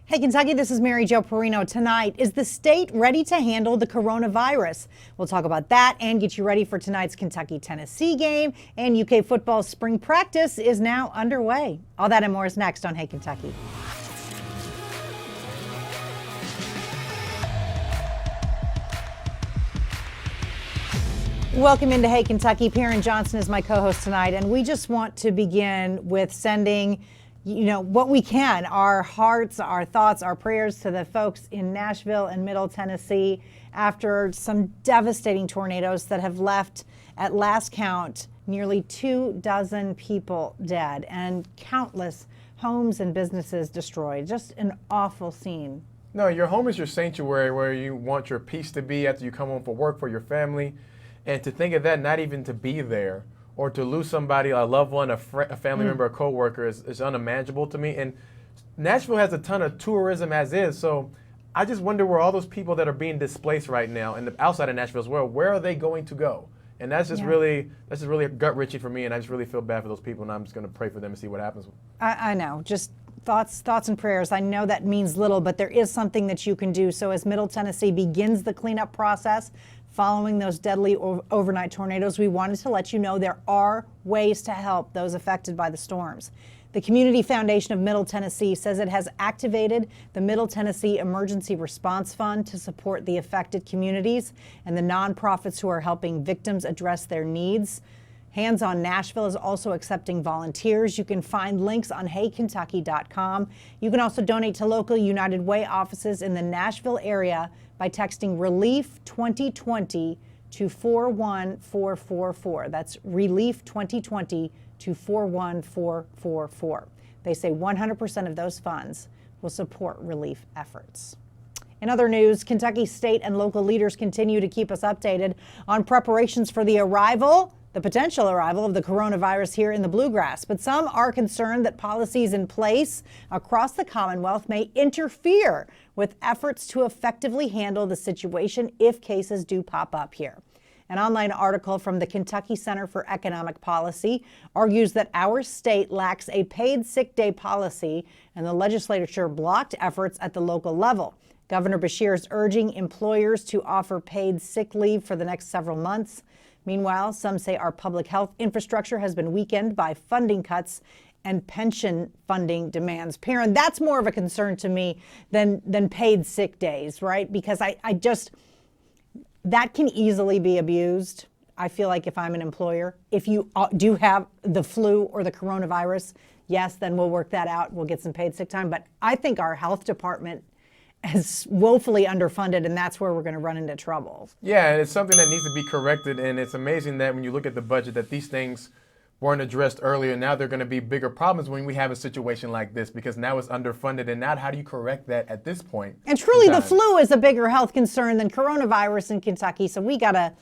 Hey, Kentucky, this is Mary Jo Perino. Tonight, is the state ready to handle the coronavirus? We'll talk about that and get you ready for tonight's Kentucky-Tennessee game. And UK football spring practice is now underway. All that and more is next on Hey Kentucky. Welcome into Hey Kentucky. Perrin Johnson is my co-host tonight, and we just want to begin with sending what we can, our hearts, our thoughts, our prayers to the folks in Nashville and Middle Tennessee after some devastating tornadoes that have left, at last count, nearly 24 people dead and countless homes and businesses destroyed. Just an awful scene. No, your home is your sanctuary where you want your peace to be after you come home from work for your family. And to think of that, not even to be there, or to lose somebody, a loved one, a family member, a coworker is unimaginable to me. And Nashville has a ton of tourism as is, so I just wonder where all those people that are being displaced right now and outside of Nashville as well, where are they going to go? And that's just really gut-wrenching for me, and I just really feel bad for those people, and I'm just going to pray for them and see what happens. I know, just thoughts and prayers. I know that means little, but there is something that you can do. So as Middle Tennessee begins the cleanup process following those deadly overnight tornadoes, we wanted to let you know there are ways to help those affected by the storms. The Community Foundation of Middle Tennessee says it has activated the Middle Tennessee Emergency Response Fund to support the affected communities and the nonprofits who are helping victims address their needs. Hands on Nashville is also accepting volunteers. You can find links on heykentucky.com. You can also donate to local United Way offices in the Nashville area by texting Relief 2020 to 41444. That's Relief 2020 to 41444. They say 100% of those funds will support relief efforts. In other news, Kentucky state and local leaders continue to keep us updated on preparations for the potential arrival of the coronavirus here in the Bluegrass. But some are concerned that policies in place across the Commonwealth may interfere with efforts to effectively handle the situation if cases do pop up here. An online article from the Kentucky Center for Economic Policy argues that our state lacks a paid sick day policy, and the legislature blocked efforts at the local level. Governor Beshear is urging employers to offer paid sick leave for the next several months. Meanwhile, some say our public health infrastructure has been weakened by funding cuts and pension funding demands. Perrin, that's more of a concern to me than paid sick days, right? Because that can easily be abused. I feel like if I'm an employer, if you do have the flu or the coronavirus, yes, then we'll work that out. We'll get some paid sick time. But I think our health department is woefully underfunded, and that's where we're going to run into trouble. Yeah, and it's something that needs to be corrected, and it's amazing that when you look at the budget that these things weren't addressed earlier. Now they're going to be bigger problems when we have a situation like this, because now it's underfunded, and now how do you correct that at this point? And truly, the flu is a bigger health concern than coronavirus in Kentucky, so we got to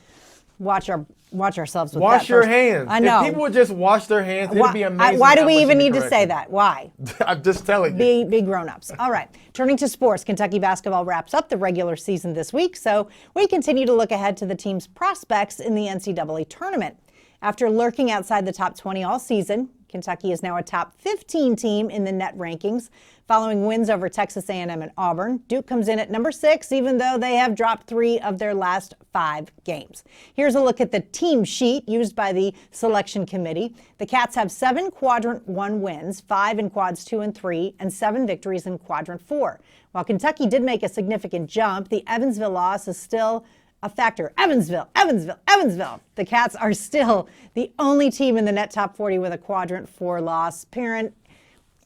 watch ourselves with that. Wash your hands. I know. If people would just wash their hands, it'd be amazing. Why do we even need to say that? Why? I'm just telling you. Be grown-ups. All right. Turning to sports, Kentucky basketball wraps up the regular season this week, so we continue to look ahead to the team's prospects in the NCAA tournament. After lurking outside the top 20 all season, Kentucky is now a top 15 team in the net rankings, following wins over Texas A&M and Auburn. Duke comes in at number 6, even though they have dropped 3 of their last 5 games. Here's a look at the team sheet used by the selection committee. The Cats have 7 Quadrant 1 wins, 5 in Quads 2 and 3, and 7 victories in Quadrant 4. While Kentucky did make a significant jump, the Evansville loss is still a factor. Evansville. The Cats are still the only team in the net top 40 with a Quadrant 4 loss. Perrin,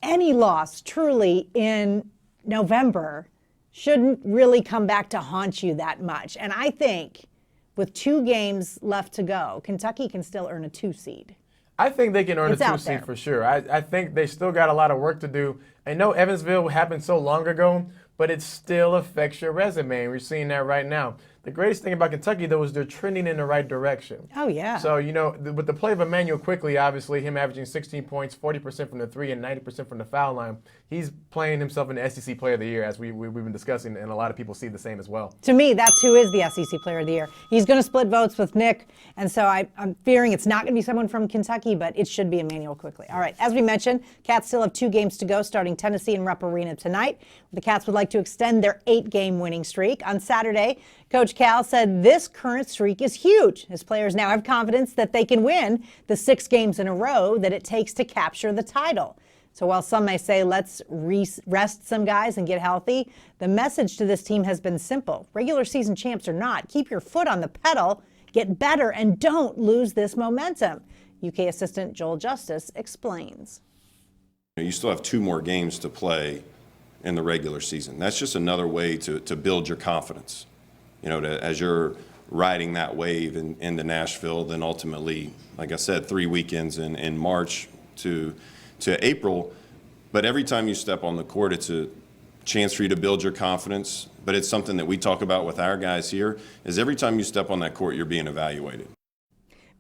any loss truly in November shouldn't really come back to haunt you that much. And I think with 2 games left to go, Kentucky can still earn a 2 seed. I think they can earn a 2 seed for sure. I think they still got a lot of work to do. I know Evansville happened so long ago, but it still affects your resume. We're seeing that right now. The greatest thing about Kentucky, though, is they're trending in the right direction. Oh, yeah. So, with the play of Emmanuel Quickly, obviously, him averaging 16 points, 40% from the three, and 90% from the foul line, he's playing himself in the SEC Player of the Year, as we've been discussing, and a lot of people see the same as well. To me, that's who is the SEC Player of the Year. He's going to split votes with Nick, and so I'm fearing it's not going to be someone from Kentucky, but it should be Emmanuel Quickly. All right, as we mentioned, Cats still have 2 games to go, starting Tennessee and Rupp Arena tonight. The Cats would like to extend their 8-game winning streak. On Saturday, Coach Cal said this current streak is huge. His players now have confidence that they can win the 6 games in a row that it takes to capture the title. So while some may say, let's rest some guys and get healthy, the message to this team has been simple. Regular season champs or not, keep your foot on the pedal, get better, and don't lose this momentum. UK assistant Joel Justice explains. You still have 2 more games to play in the regular season. That's just another way to build your confidence. As you're riding that wave into Nashville, then ultimately, like I said, 3 weekends in March to April. But every time you step on the court, it's a chance for you to build your confidence. But it's something that we talk about with our guys here, is every time you step on that court, you're being evaluated.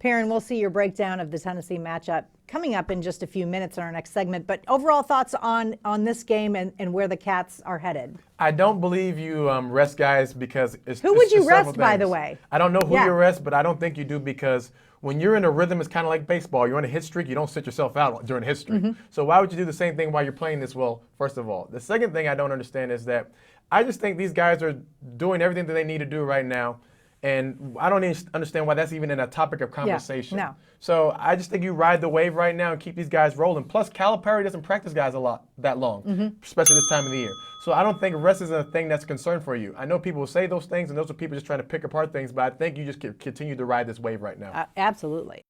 Perrin, we'll see your breakdown of the Tennessee matchup coming up in just a few minutes in our next segment. But overall thoughts on this game and where the Cats are headed? I don't believe you rest guys because it's Who would you it's several rest, by the things. way? I don't know who Yeah. you rest, but I don't think you do because when you're in a rhythm, it's kind of like baseball. You're on a hit streak, you don't sit yourself out during a hit streak. Mm-hmm. So why would you do the same thing while you're playing this well, first of all? The second thing I don't understand is that I just think these guys are doing everything that they need to do right now. And I don't even understand why that's even in a topic of conversation. no. So I just think you ride the wave right now and keep these guys rolling. Plus, Calipari doesn't practice guys that long, especially this time of the year. So I don't think rest is a thing that's a concern for you. I know people will say those things, and those are people just trying to pick apart things, but I think you just continue to ride this wave right now. Absolutely.